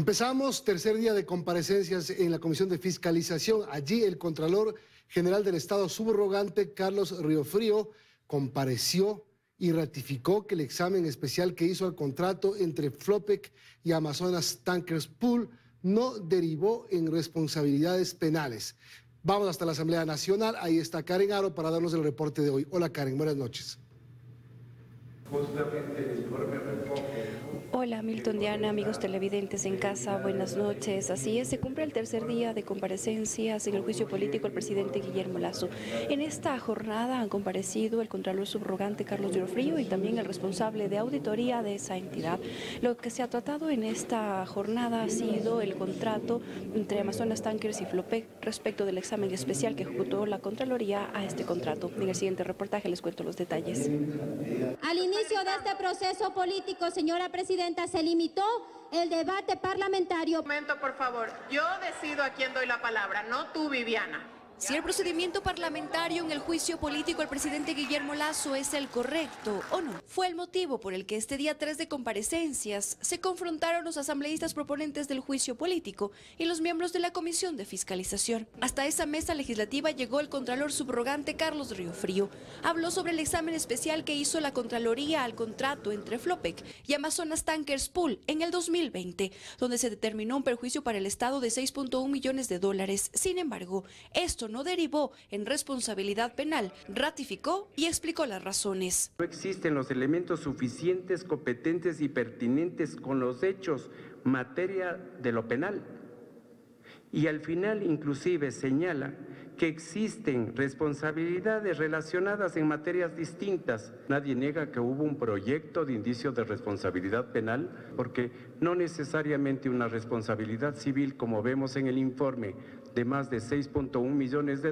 Empezamos tercer día de comparecencias en la Comisión de Fiscalización. Allí el Contralor General del Estado subrogante, Carlos Riofrío, compareció y ratificó que el examen especial que hizo al contrato entre Flopec y Amazonas Tankers Pool no derivó en responsabilidades penales. Vamos hasta la Asamblea Nacional. Ahí está Karen Haro para darnos el reporte de hoy. Hola Karen, buenas noches. Justamente el informe recoge. Hola Milton, Diana, amigos televidentes en casa, buenas noches. Así es, se cumple el tercer día de comparecencias en el juicio político al presidente Guillermo Lasso. En esta jornada han comparecido el Contralor subrogante Carlos Riofrío y también el responsable de auditoría de esa entidad. Lo que se ha tratado en esta jornada ha sido el contrato entre Amazonas Tankers y Flopec respecto del examen especial que ejecutó la Contraloría a este contrato. En el siguiente reportaje les cuento los detalles. Al inicio de este proceso político, señora presidenta, se limitó el debate parlamentario. Un momento, por favor. Yo decido a quién doy la palabra, no tú, Viviana. Si el procedimiento parlamentario en el juicio político al presidente Guillermo Lasso es el correcto o no, fue el motivo por el que este día 3 de comparecencias se confrontaron los asambleístas proponentes del juicio político y los miembros de la Comisión de Fiscalización. Hasta esa mesa legislativa llegó el Contralor subrogante Carlos Riofrío. Habló sobre el examen especial que hizo la Contraloría al contrato entre Flopec y Amazonas Tankers Pool en el 2020, donde se determinó un perjuicio para el Estado de $6.1 millones. Sin embargo, esto no derivó en responsabilidad penal, ratificó y explicó las razones. No existen los elementos suficientes, competentes y pertinentes con los hechos, materia de lo penal. Y al final inclusive señala que existen responsabilidades relacionadas en materias distintas. Nadie niega que hubo un proyecto de indicio de responsabilidad penal, porque no necesariamente una responsabilidad civil, como vemos en el informe, de más de $6.1 millones,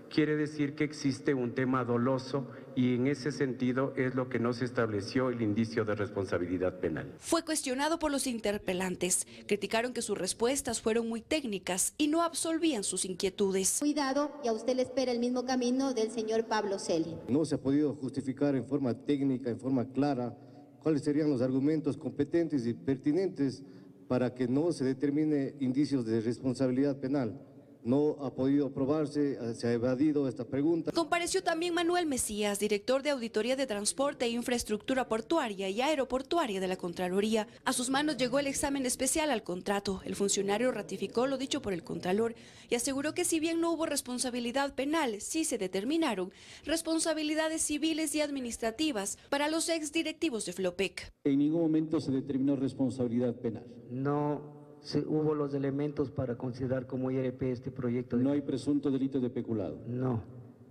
quiere decir que existe un tema doloso y en ese sentido es lo que no se estableció el indicio de responsabilidad penal. Fue cuestionado por los interpelantes. Criticaron que sus respuestas fueron muy técnicas y no absolvían sus inquietudes. Cuidado, y a usted le espera el mismo camino del señor Pablo Celi. No se ha podido justificar en forma técnica, en forma clara, cuáles serían los argumentos competentes y pertinentes para que no se determine indicios de responsabilidad penal. No ha podido probarse, se ha evadido esta pregunta. Compareció también Manuel Mesías, director de Auditoría de Transporte e Infraestructura Portuaria y Aeroportuaria de la Contraloría. A sus manos llegó el examen especial al contrato. El funcionario ratificó lo dicho por el Contralor y aseguró que si bien no hubo responsabilidad penal, sí se determinaron responsabilidades civiles y administrativas para los exdirectivos de Flopec. En ningún momento se determinó responsabilidad penal. No hubo los elementos para considerar como IRP este proyecto. No hay presunto delito de peculado. No.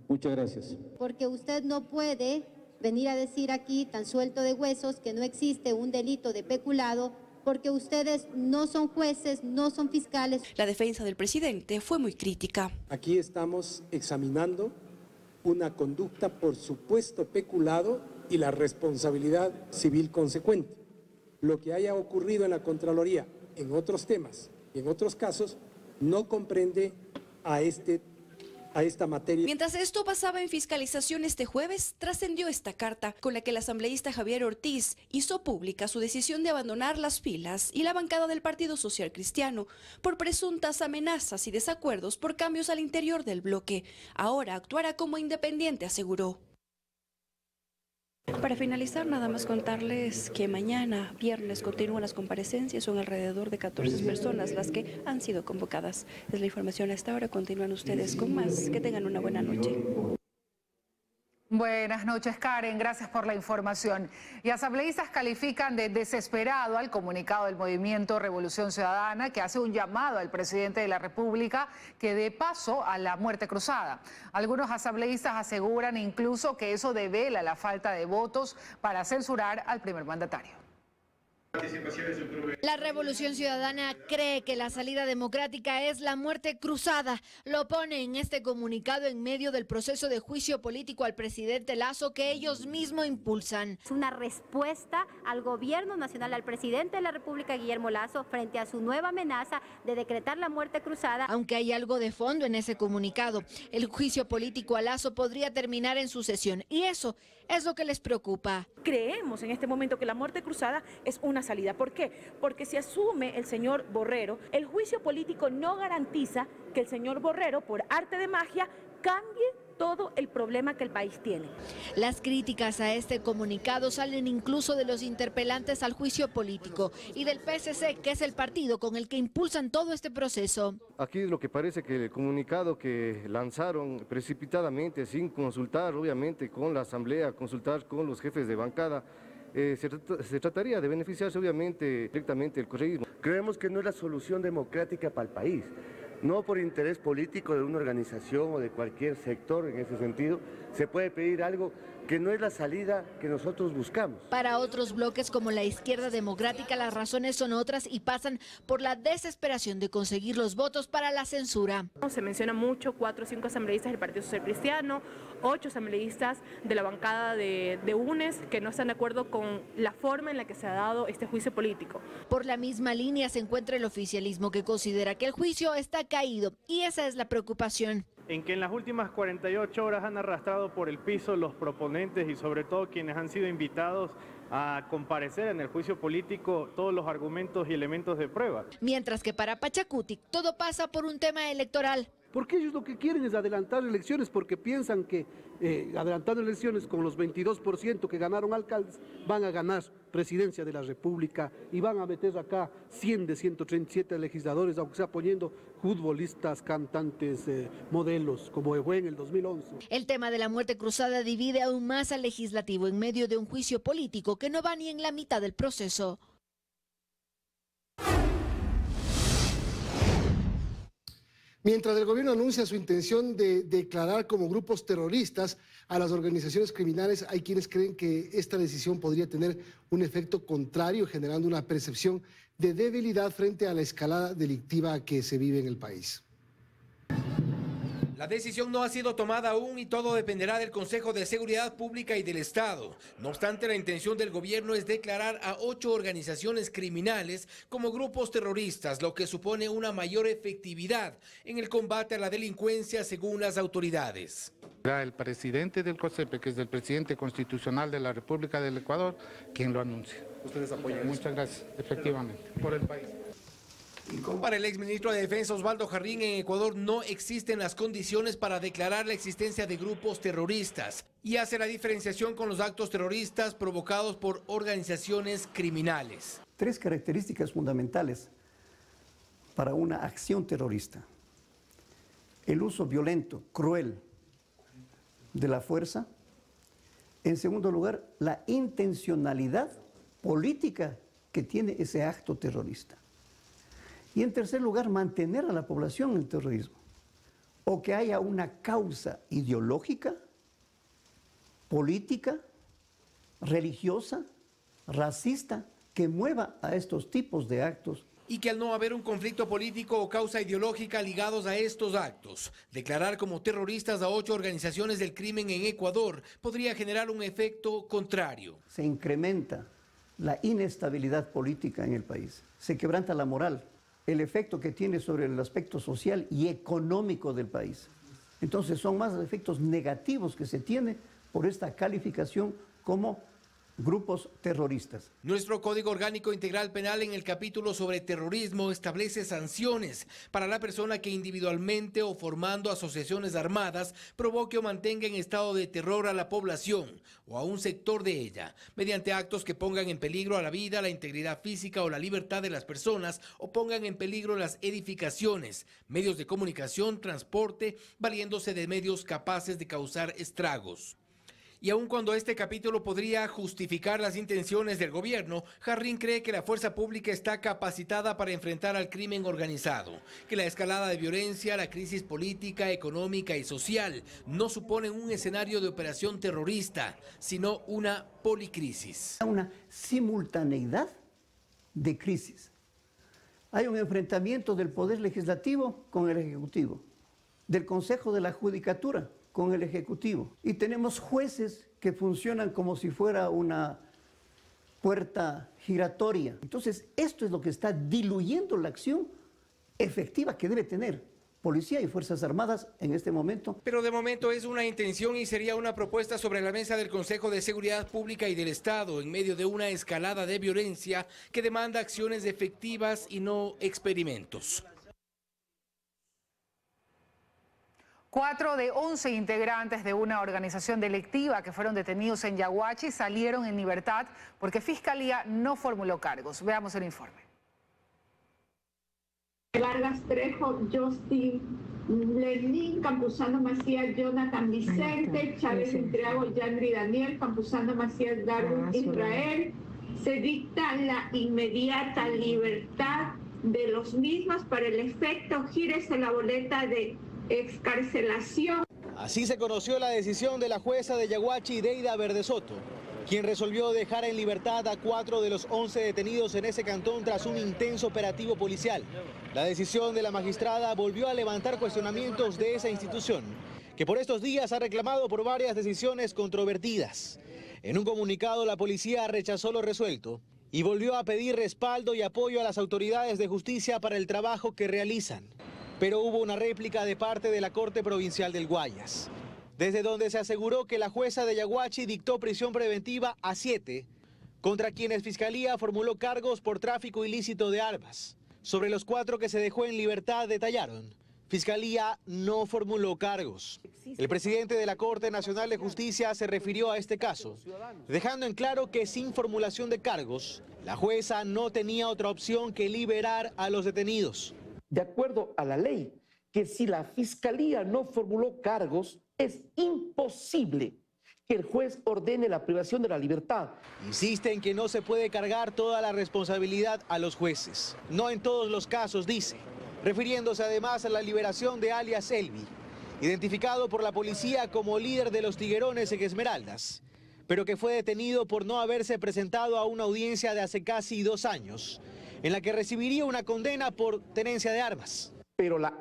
Muchas gracias. Porque usted no puede venir a decir aquí tan suelto de huesos que no existe un delito de peculado, porque ustedes no son jueces, no son fiscales. La defensa del presidente fue muy crítica. Aquí estamos examinando una conducta por supuesto peculado y la responsabilidad civil consecuente. Lo que haya ocurrido en la Contraloría en otros temas y en otros casos no comprende a esta materia. Mientras esto pasaba en fiscalización este jueves, trascendió esta carta con la que el asambleísta Javier Ortiz hizo pública su decisión de abandonar las filas y la bancada del Partido Social Cristiano por presuntas amenazas y desacuerdos por cambios al interior del bloque. Ahora actuará como independiente, aseguró. Para finalizar, nada más contarles que mañana, viernes, continúan las comparecencias. Son alrededor de 14 personas las que han sido convocadas. Es la información a esta hora. Continúan ustedes con más. Que tengan una buena noche. Buenas noches, Karen. Gracias por la información. Y asambleístas califican de desesperado al comunicado del movimiento Revolución Ciudadana, que hace un llamado al presidente de la República que dé paso a la muerte cruzada. Algunos asambleístas aseguran incluso que eso devela la falta de votos para censurar al primer mandatario. La Revolución Ciudadana cree que la salida democrática es la muerte cruzada. Lo pone en este comunicado en medio del proceso de juicio político al presidente Lasso que ellos mismos impulsan. Es una respuesta al gobierno nacional, al presidente de la República, Guillermo Lasso, frente a su nueva amenaza de decretar la muerte cruzada. Aunque hay algo de fondo en ese comunicado, el juicio político a Lasso podría terminar en sucesión y eso es lo que les preocupa. Creemos en este momento que la muerte cruzada es una salida. ¿Por qué? Porque si asume el señor Borrero, el juicio político no garantiza que el señor Borrero, por arte de magia, cambie todo el problema que el país tiene. Las críticas a este comunicado salen incluso de los interpelantes al juicio político y del PSC, que es el partido con el que impulsan todo este proceso. Aquí lo que parece que el comunicado que lanzaron precipitadamente, sin consultar obviamente con la Asamblea, consultar con los jefes de bancada, se trataría de beneficiarse obviamente directamente el correísmo. Creemos que no es la solución democrática para el país. No por interés político de una organización o de cualquier sector en ese sentido, se puede pedir algo que no es la salida que nosotros buscamos. Para otros bloques como la izquierda democrática las razones son otras y pasan por la desesperación de conseguir los votos para la censura. Se menciona mucho 4 o 5 asambleístas del Partido Social Cristiano, 8 asambleístas de la bancada de UNES que no están de acuerdo con la forma en la que se ha dado este juicio político. Por la misma línea se encuentra el oficialismo, que considera que el juicio está caído, y esa es la preocupación. En que en las últimas 48 horas han arrastrado por el piso los proponentes y sobre todo quienes han sido invitados a comparecer en el juicio político todos los argumentos y elementos de prueba. Mientras que para Pachacuti todo pasa por un tema electoral. Porque ellos lo que quieren es adelantar elecciones, porque piensan que adelantando elecciones con los 22% que ganaron alcaldes, van a ganar presidencia de la República y van a meter acá 100 de 137 legisladores, aunque sea poniendo futbolistas, cantantes, modelos, como fue en el 2011. El tema de la muerte cruzada divide aún más al legislativo en medio de un juicio político que no va ni en la mitad del proceso. Mientras el gobierno anuncia su intención de declarar como grupos terroristas a las organizaciones criminales, hay quienes creen que esta decisión podría tener un efecto contrario, generando una percepción de debilidad frente a la escalada delictiva que se vive en el país. La decisión no ha sido tomada aún y todo dependerá del Consejo de Seguridad Pública y del Estado. No obstante, la intención del gobierno es declarar a 8 organizaciones criminales como grupos terroristas, lo que supone una mayor efectividad en el combate a la delincuencia según las autoridades. El presidente del COSEPE, que es el presidente constitucional de la República del Ecuador, quien lo anuncia. ¿Ustedes apoyan? Muchas gracias, efectivamente, por el país. Para el exministro de Defensa Osvaldo Jarrín, en Ecuador no existen las condiciones para declarar la existencia de grupos terroristas y hace la diferenciación con los actos terroristas provocados por organizaciones criminales. 3 características fundamentales para una acción terrorista: el uso violento, cruel de la fuerza. En segundo lugar, la intencionalidad política que tiene ese acto terrorista. Y en tercer lugar, mantener a la población en el terrorismo, o que haya una causa ideológica, política, religiosa, racista, que mueva a estos tipos de actos. Y que al no haber un conflicto político o causa ideológica ligados a estos actos, declarar como terroristas a 8 organizaciones del crimen en Ecuador podría generar un efecto contrario. Se incrementa la inestabilidad política en el país, se quebranta la moral, el efecto que tiene sobre el aspecto social y económico del país. Entonces son más efectos negativos que se tiene por esta calificación como grupos terroristas. Nuestro Código Orgánico Integral Penal en el capítulo sobre terrorismo establece sanciones para la persona que individualmente o formando asociaciones armadas provoque o mantenga en estado de terror a la población o a un sector de ella, mediante actos que pongan en peligro a la vida, la integridad física o la libertad de las personas o pongan en peligro las edificaciones, medios de comunicación, transporte, valiéndose de medios capaces de causar estragos. Y aun cuando este capítulo podría justificar las intenciones del gobierno, Jarrín cree que la fuerza pública está capacitada para enfrentar al crimen organizado, que la escalada de violencia, la crisis política, económica y social no suponen un escenario de operación terrorista, sino una policrisis. Una simultaneidad de crisis. Hay un enfrentamiento del Poder Legislativo con el Ejecutivo, del Consejo de la Judicatura con el Ejecutivo. Y tenemos jueces que funcionan como si fuera una puerta giratoria. Entonces, esto es lo que está diluyendo la acción efectiva que debe tener Policía y Fuerzas Armadas en este momento. Pero de momento es una intención y sería una propuesta sobre la mesa del Consejo de Seguridad Pública y del Estado en medio de una escalada de violencia que demanda acciones efectivas y no experimentos. 4 de 11 integrantes de una organización delictiva que fueron detenidos en Yaguachi salieron en libertad porque Fiscalía no formuló cargos. Veamos el informe. Vargas Trejo, Justin, Lenín, Campuzano Macías, Jonathan Vicente, Chávez Entriago, Yandri Daniel, Campuzano Macías, Darwin Israel. Se dicta la inmediata libertad de los mismos para el efecto, gírese la boleta de excarcelación. Así se conoció la decisión de la jueza de Yaguachi, Deida Verdesoto, quien resolvió dejar en libertad a 4 de los 11 detenidos en ese cantón tras un intenso operativo policial. La decisión de la magistrada volvió a levantar cuestionamientos de esa institución, que por estos días ha reclamado por varias decisiones controvertidas. En un comunicado, la policía rechazó lo resuelto y volvió a pedir respaldo y apoyo a las autoridades de justicia para el trabajo que realizan. Pero hubo una réplica de parte de la Corte Provincial del Guayas, desde donde se aseguró que la jueza de Yaguachi dictó prisión preventiva a 7, contra quienes Fiscalía formuló cargos por tráfico ilícito de armas. Sobre los 4 que se dejó en libertad detallaron: Fiscalía no formuló cargos. El presidente de la Corte Nacional de Justicia se refirió a este caso, dejando en claro que sin formulación de cargos, la jueza no tenía otra opción que liberar a los detenidos. De acuerdo a la ley, que si la Fiscalía no formuló cargos, es imposible que el juez ordene la privación de la libertad. Insiste en que no se puede cargar toda la responsabilidad a los jueces. No en todos los casos, dice, refiriéndose además a la liberación de alias Elvi, identificado por la policía como líder de los tiguerones en Esmeraldas, pero que fue detenido por no haberse presentado a una audiencia de hace casi 2 años, en la que recibiría una condena por tenencia de armas. Pero la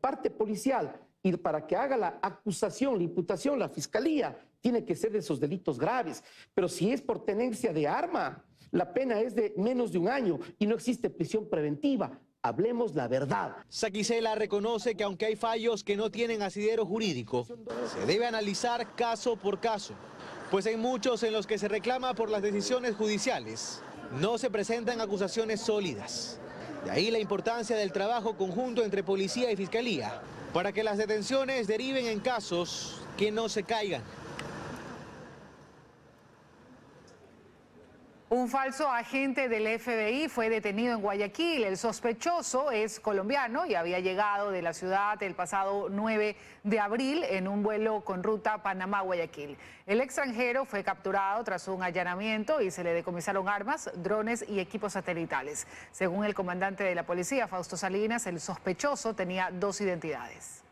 parte policial, y para que haga la acusación, la imputación, la Fiscalía, tiene que ser de esos delitos graves. Pero si es por tenencia de arma, la pena es de menos de 1 año y no existe prisión preventiva. Hablemos la verdad. Saquicela reconoce que aunque hay fallos que no tienen asidero jurídico, se debe analizar caso por caso, pues en muchos en los que se reclama por las decisiones judiciales, no se presentan acusaciones sólidas. De ahí la importancia del trabajo conjunto entre policía y fiscalía, para que las detenciones deriven en casos que no se caigan. Un falso agente del FBI fue detenido en Guayaquil. El sospechoso es colombiano y había llegado de la ciudad el pasado 9 de abril en un vuelo con ruta Panamá-Guayaquil. El extranjero fue capturado tras un allanamiento y se le decomisaron armas, drones y equipos satelitales. Según el comandante de la policía, Fausto Salinas, el sospechoso tenía 2 identidades.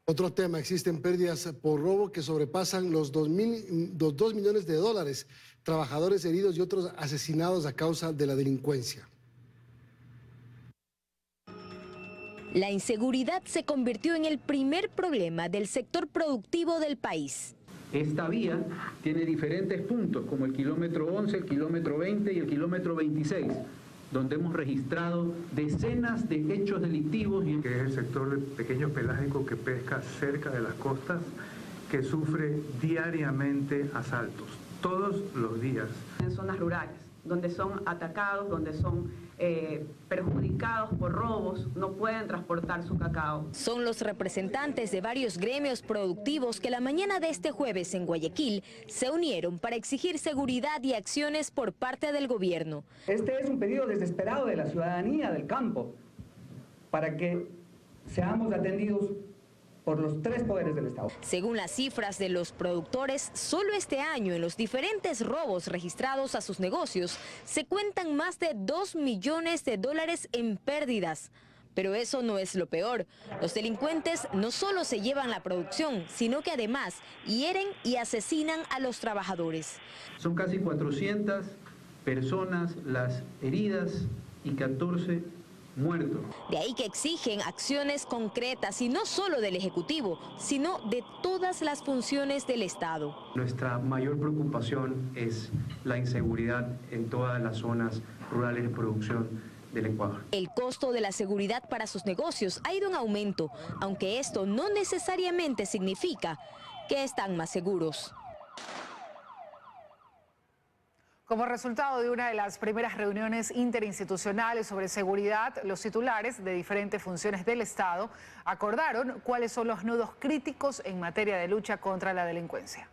Otro tema, existen pérdidas por robo que sobrepasan los 2 millones de dólares, trabajadores heridos y otros asesinados a causa de la delincuencia. La inseguridad se convirtió en el primer problema del sector productivo del país. Esta vía tiene diferentes puntos, como el kilómetro 11, el kilómetro 20 y el kilómetro 26. Donde hemos registrado decenas de hechos delictivos. Que es el sector pequeño pelágico que pesca cerca de las costas, que sufre diariamente asaltos, todos los días. En zonas rurales, donde son atacados, donde son perjudicados por robos, no pueden transportar su cacao. Son los representantes de varios gremios productivos que la mañana de este jueves en Guayaquil se unieron para exigir seguridad y acciones por parte del gobierno. Este es un pedido desesperado de la ciudadanía del campo para que seamos atendidos por los 3 poderes del Estado. Según las cifras de los productores, solo este año en los diferentes robos registrados a sus negocios se cuentan más de 2 millones de dólares en pérdidas. Pero eso no es lo peor. Los delincuentes no solo se llevan la producción, sino que además hieren y asesinan a los trabajadores. Son casi 400 personas las heridas y 14 muertos. De ahí que exigen acciones concretas y no solo del Ejecutivo, sino de todas las funciones del Estado. Nuestra mayor preocupación es la inseguridad en todas las zonas rurales de producción del Ecuador. El costo de la seguridad para sus negocios ha ido en aumento, aunque esto no necesariamente significa que están más seguros. Como resultado de una de las primeras reuniones interinstitucionales sobre seguridad, los titulares de diferentes funciones del Estado acordaron cuáles son los nudos críticos en materia de lucha contra la delincuencia.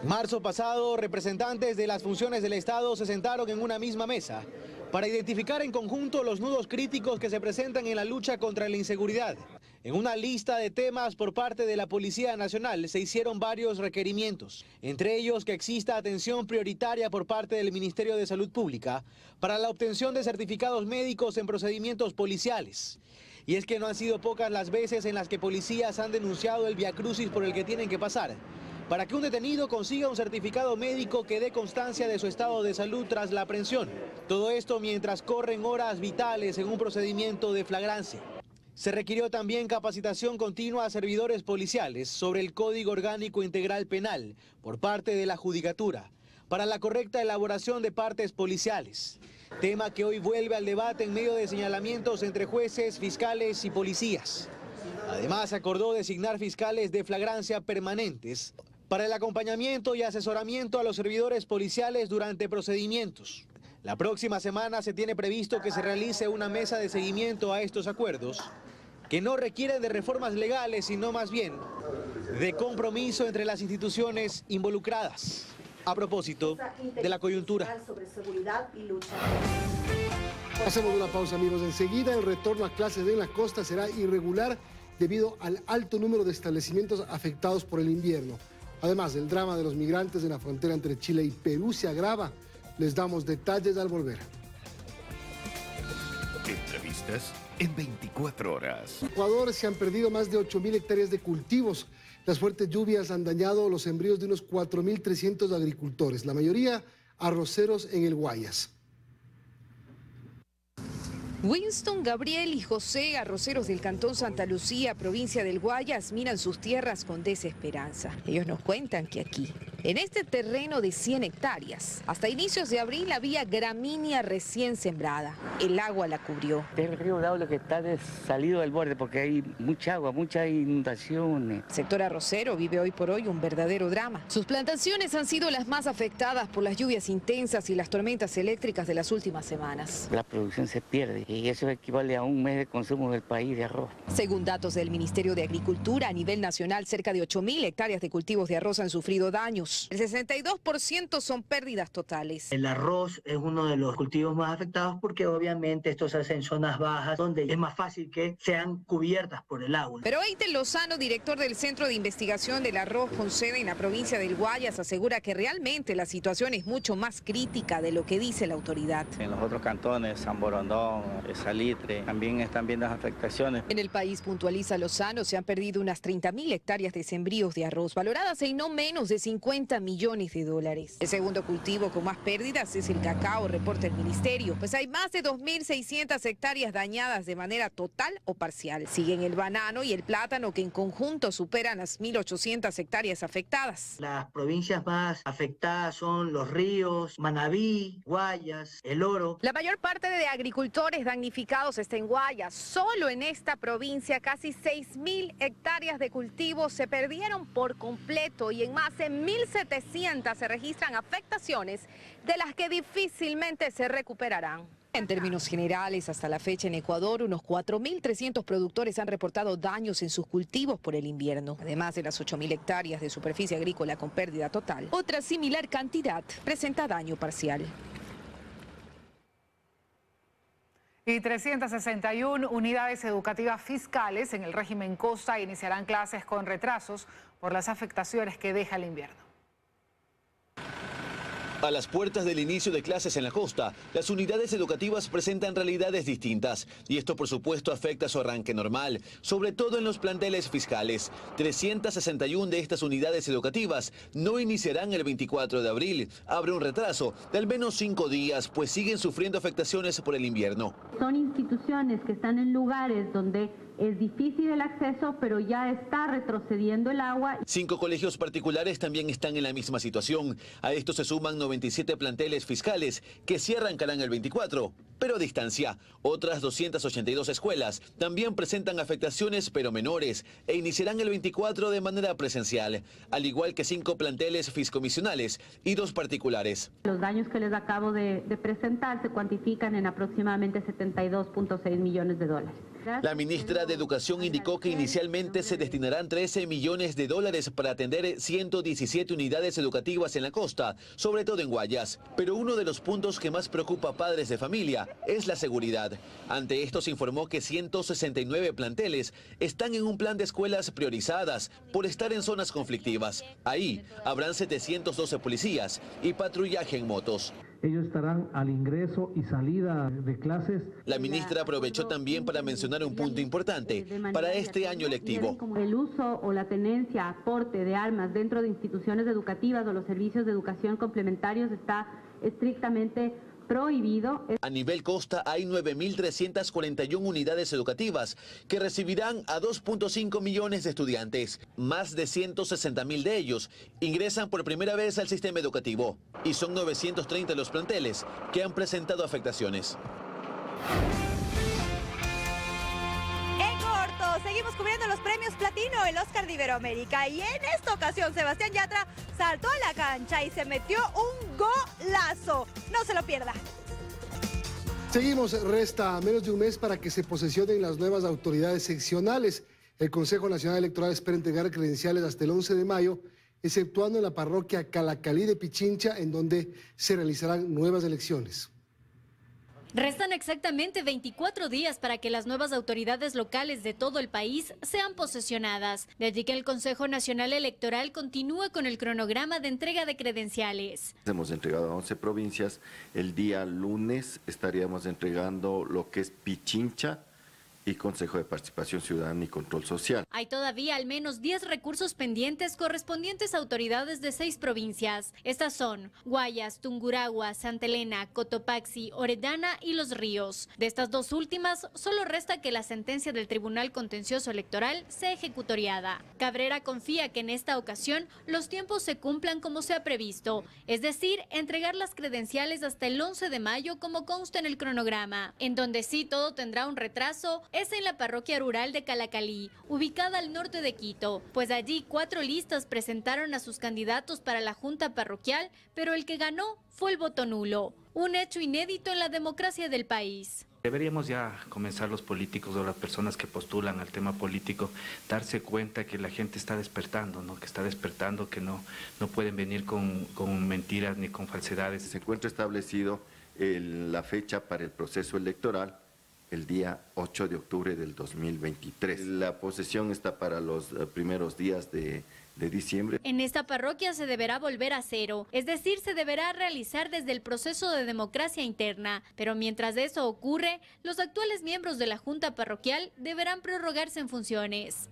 Marzo pasado, representantes de las funciones del Estado se sentaron en una misma mesa para identificar en conjunto los nudos críticos que se presentan en la lucha contra la inseguridad. En una lista de temas por parte de la Policía Nacional se hicieron varios requerimientos, entre ellos que exista atención prioritaria por parte del Ministerio de Salud Pública para la obtención de certificados médicos en procedimientos policiales. Y es que no han sido pocas las veces en las que policías han denunciado el viacrucis por el que tienen que pasar para que un detenido consiga un certificado médico que dé constancia de su estado de salud tras la aprehensión. Todo esto mientras corren horas vitales en un procedimiento de flagrancia. Se requirió también capacitación continua a servidores policiales sobre el Código Orgánico Integral Penal por parte de la Judicatura para la correcta elaboración de partes policiales, tema que hoy vuelve al debate en medio de señalamientos entre jueces, fiscales y policías. Además, se acordó designar fiscales de flagrancia permanentes para el acompañamiento y asesoramiento a los servidores policiales durante procedimientos. La próxima semana se tiene previsto que se realice una mesa de seguimiento a estos acuerdos, que no requieren de reformas legales, sino más bien de compromiso entre las instituciones involucradas, a propósito de la coyuntura. Hacemos una pausa, amigos. Enseguida, el retorno a clases en la costa será irregular debido al alto número de establecimientos afectados por el invierno. Además, el drama de los migrantes en la frontera entre Chile y Perú se agrava. Les damos detalles al volver. Entrevistas en 24 horas. En Ecuador se han perdido más de 8.000 hectáreas de cultivos. Las fuertes lluvias han dañado los sembríos de unos 4.300 agricultores, la mayoría arroceros en el Guayas. Winston, Gabriel y José, arroceros del Cantón Santa Lucía, provincia del Guayas, miran sus tierras con desesperanza. Ellos nos cuentan que aquí, en este terreno de 100 hectáreas, hasta inicios de abril había gramínea recién sembrada. El agua la cubrió. El río Daule que está salido del borde porque hay mucha agua, muchas inundaciones. El sector arrocero vive hoy por hoy un verdadero drama. Sus plantaciones han sido las más afectadas por las lluvias intensas y las tormentas eléctricas de las últimas semanas. La producción se pierde. Y eso equivale a un mes de consumo del país de arroz. Según datos del Ministerio de Agricultura, a nivel nacional, cerca de 8.000 hectáreas de cultivos de arroz han sufrido daños. El 62% son pérdidas totales. El arroz es uno de los cultivos más afectados porque obviamente esto se hace en zonas bajas donde es más fácil que sean cubiertas por el agua. Pero Eitel Lozano, director del Centro de Investigación del Arroz con sede en la provincia del Guayas, asegura que realmente la situación es mucho más crítica de lo que dice la autoridad. En los otros cantones, San Borondón, Salitre, también están viendo las afectaciones. En el país, puntualiza Lozano, se han perdido unas 30.000 hectáreas de sembríos de arroz, valoradas en no menos de 50 millones de dólares. El segundo cultivo con más pérdidas es el cacao, reporta el ministerio, pues hay más de 2.600 hectáreas dañadas de manera total o parcial. Siguen el banano y el plátano, que en conjunto superan las 1.800 hectáreas afectadas. Las provincias más afectadas son Los Ríos, Manabí, Guayas, El Oro. La mayor parte de agricultores damnificados está en Guayas. Solo en esta provincia casi 6.000 hectáreas de cultivos se perdieron por completo y en más de 1.700 se registran afectaciones de las que difícilmente se recuperarán. En términos generales, hasta la fecha en Ecuador, unos 4.300 productores han reportado daños en sus cultivos por el invierno. Además de las 8.000 hectáreas de superficie agrícola con pérdida total, otra similar cantidad presenta daño parcial. Y 361 unidades educativas fiscales en el régimen costa iniciarán clases con retrasos por las afectaciones que deja el invierno. A las puertas del inicio de clases en la costa, las unidades educativas presentan realidades distintas y esto por supuesto afecta su arranque normal, sobre todo en los planteles fiscales. 361 de estas unidades educativas no iniciarán el 24 de abril. Habrá un retraso de al menos 5 días, pues siguen sufriendo afectaciones por el invierno. Son instituciones que están en lugares donde Es difícil el acceso, pero ya está retrocediendo el agua. 5 colegios particulares también están en la misma situación. A esto se suman 97 planteles fiscales que sí arrancarán el 24, pero a distancia. Otras 282 escuelas también presentan afectaciones, pero menores, e iniciarán el 24 de manera presencial, al igual que 5 planteles fiscomisionales y 2 particulares. Los daños que les acabo de presentar se cuantifican en aproximadamente 72.6 millones de dólares. La ministra de Educación indicó que inicialmente se destinarán 13 millones de dólares para atender 117 unidades educativas en la costa, sobre todo en Guayas. Pero uno de los puntos que más preocupa a padres de familia es la seguridad. Ante esto se informó que 169 planteles están en un plan de escuelas priorizadas por estar en zonas conflictivas. Ahí habrán 712 policías y patrullaje en motos. Ellos estarán al ingreso y salida de clases. La ministra aprovechó también para mencionar un punto importante para este año lectivo. El uso o la tenencia, aporte de armas dentro de instituciones educativas o los servicios de educación complementarios está estrictamente prohibido. A nivel costa hay 9.341 unidades educativas que recibirán a 2.5 millones de estudiantes. Más de 160.000 de ellos ingresan por primera vez al sistema educativo y son 930 los planteles que han presentado afectaciones. Seguimos cubriendo los premios Platino, el Oscar de Iberoamérica, y en esta ocasión Sebastián Yatra saltó a la cancha y se metió un golazo. No se lo pierda. Seguimos, resta menos de un mes para que se posesionen las nuevas autoridades seccionales. El Consejo Nacional Electoral espera entregar credenciales hasta el 11 de mayo, exceptuando en la parroquia Calacalí de Pichincha, en donde se realizarán nuevas elecciones. Restan exactamente 24 días para que las nuevas autoridades locales de todo el país sean posesionadas. De allí que el Consejo Nacional Electoral continúa con el cronograma de entrega de credenciales. Hemos entregado a 11 provincias. El día lunes estaríamos entregando lo que es Pichincha y Consejo de Participación Ciudadana y Control Social. Hay todavía al menos 10 recursos pendientes correspondientes a autoridades de 6 provincias. Estas son Guayas, Tungurahua, Santa Elena, Cotopaxi, Orellana y Los Ríos. De estas 2 últimas, solo resta que la sentencia del Tribunal Contencioso Electoral sea ejecutoriada. Cabrera confía que en esta ocasión los tiempos se cumplan como se ha previsto, es decir, entregar las credenciales hasta el 11 de mayo como consta en el cronograma. En donde sí todo tendrá un retraso es en la parroquia rural de Calacalí, ubicada al norte de Quito, pues allí 4 listas presentaron a sus candidatos para la junta parroquial, pero el que ganó fue el voto nulo, un hecho inédito en la democracia del país. Deberíamos ya comenzar los políticos o las personas que postulan al tema político, darse cuenta que la gente está despertando, ¿no? Que está despertando, que no pueden venir con mentiras ni con falsedades. Se encuentra establecido la fecha para el proceso electoral, el día 8 de octubre del 2023. La posesión está para los primeros días de diciembre. En esta parroquia se deberá volver a cero, es decir, se deberá realizar desde el proceso de democracia interna. Pero mientras eso ocurre, los actuales miembros de la Junta Parroquial deberán prorrogarse en funciones.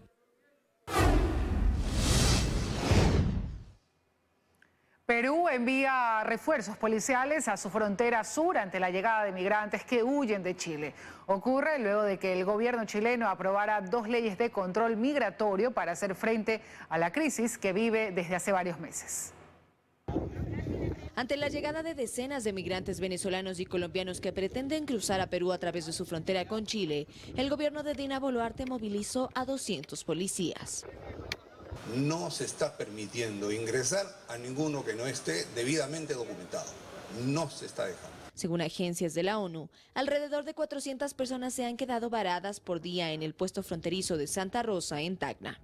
Perú envía refuerzos policiales a su frontera sur ante la llegada de migrantes que huyen de Chile. Ocurre luego de que el gobierno chileno aprobara 2 leyes de control migratorio para hacer frente a la crisis que vive desde hace varios meses. Ante la llegada de decenas de migrantes venezolanos y colombianos que pretenden cruzar a Perú a través de su frontera con Chile, el gobierno de Dina Boluarte movilizó a 200 policías. No se está permitiendo ingresar a ninguno que no esté debidamente documentado. No se está dejando. Según agencias de la ONU, alrededor de 400 personas se han quedado varadas por día en el puesto fronterizo de Santa Rosa, en Tacna.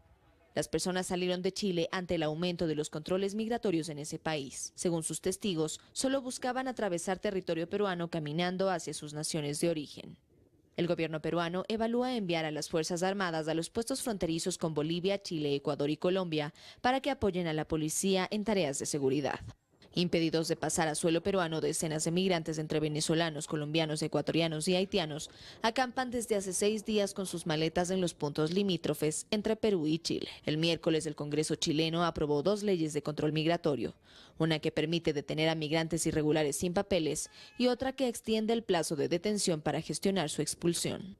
Las personas salieron de Chile ante el aumento de los controles migratorios en ese país. Según sus testigos, solo buscaban atravesar territorio peruano caminando hacia sus naciones de origen. El gobierno peruano evalúa enviar a las Fuerzas Armadas a los puestos fronterizos con Bolivia, Chile, Ecuador y Colombia para que apoyen a la policía en tareas de seguridad. Impedidos de pasar a suelo peruano, decenas de migrantes entre venezolanos, colombianos, ecuatorianos y haitianos acampan desde hace 6 días con sus maletas en los puntos limítrofes entre Perú y Chile. El miércoles el Congreso chileno aprobó 2 leyes de control migratorio, una que permite detener a migrantes irregulares sin papeles y otra que extiende el plazo de detención para gestionar su expulsión.